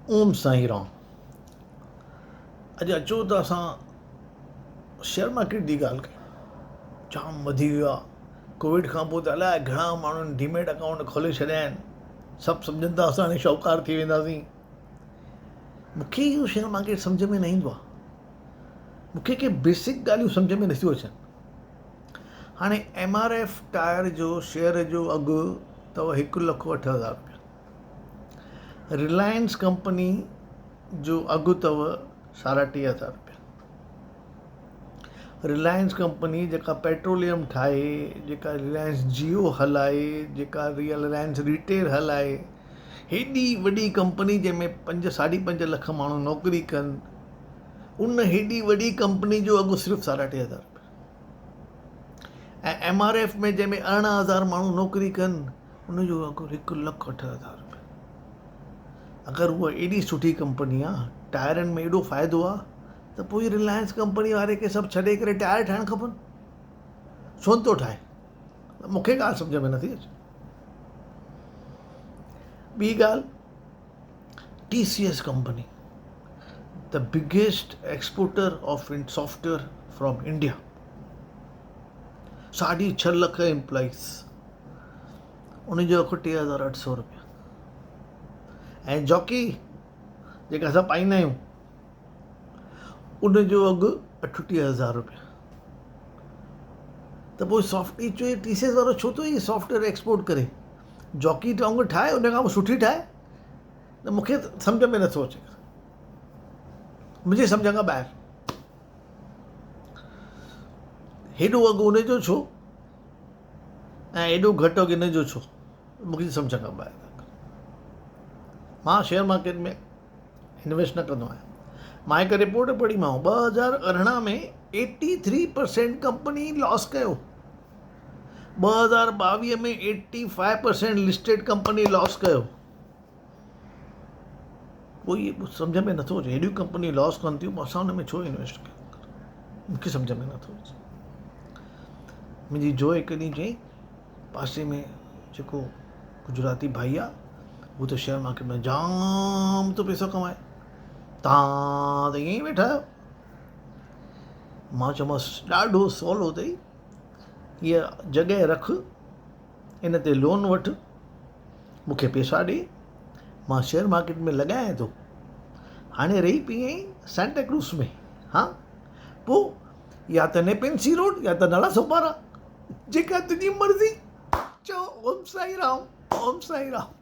ओम साईं राम। अॼु अचो त असां शेयर मार्केट जी ॻाल्हि कयूं। जाम वधी वियो आहे। कोविड खां पोइ त अलाए घणा माण्हुनि डीमेट अकाउंट खोले छॾिया आहिनि। सभु सम्झनि था असां हाणे शाहूकार थी वेंदासीं। मूंखे इहो शेयर मार्केट सम्झ में न ईंदो आहे। मूंखे के बेसिक ॻाल्हियूं सम्झ में नथियूं अचनि। हाणे MRF टायर जो शेयर जो अघु अथव 1,08,000 रुपया। रिलायंस कंपनी जो अघु अथव 3,500 रुपया। रिलायंस कंपनी जेका पेट्रोलियम ठाहे, जेका रिलायंस जियो हलाए, जेका रिलायंस रिटेल हलाए, हेॾी वॾी कंपनी जंहिंमें 5-5.5 लख माण्हू नौकिरी कनि, उन हेॾी वॾी कंपनी जो अघु सिर्फ़ु 3,500 रुपया। ऐं MRF में जंहिंमें 18,000 माण्हू नौकिरी कनि, उनजो अघु 1,08,000 रुपया। अगरि उहा एॾी सुठी कंपनी आहे, टायरनि में एॾो फ़ाइदो आहे, त पोइ रिलायंस कंपनी वारे खे सभु छॾे करे टायर ठाहिणु खपनि। छो नथो ठाहे? मूंखे ॻाल्हि सम्झ में नथी अचे। ॿी ॻाल्हि, TCS company, the biggest exporter of software from India, 6.5 lakh employees, उनजो अघु 3,800 रुपया। ऐं जॉकी जेका असां पाईंदा आहियूं, उनजो अघु 38,000 रुपया। त पोइ TCS वारो छो थो इहे सॉफ्टवेयर एक्सपोर्ट करे? जॉकी वांगुरु ठाहे, उन खां पोइ सुठी ठाहे। त मूंखे सम्झ में नथो अचे, मुंहिंजी सम्झ खां ॿाहिरि। हेॾो अघु उनजो छो ऐं एॾो घटि अघु इनजो छो? मूंखे सम्झ खां ॿाहिरि। मां शेयर मार्केट में इन्वेस्ट न कंदो आहियां। मां हिकु रिपोर्ट पढ़ीमांव, 2018 में 83% कंपनी लॉस कयो। 2022 में 85% लिस्टेड कंपनी लॉस कयो। पोइ इहे सम्झ में नथो अचे, हेॾियूं कंपनी लॉस कनि थियूं, असां हुन में छो इन्वेस्ट कयूं? मूंखे सम्झ में नथो अचे। मुंहिंजी जो हिकु ॾींहुं चई, पासे में जेको गुजराती भाई आहे, उहो त शेयर मार्केट में जाम थो पैसो कमाए, तव्हां त ईअं ई वेठा आहियो। मां चयोमांसि ॾाढो सवलो अथई, हीअ जॻहि रख, इन ते लोन वठि, मूंखे पैसा ॾे, मां शेयर मार्केट में लॻायां थो। हाणे रही पई आहीं सेंटाक्रूज़ में, हा, पोइ या त नेपेंसी रोड या त नड़ा सोपारा, जेका तुंहिंजी मर्ज़ी। चओ ओम साईं राम, ओम साईं राम।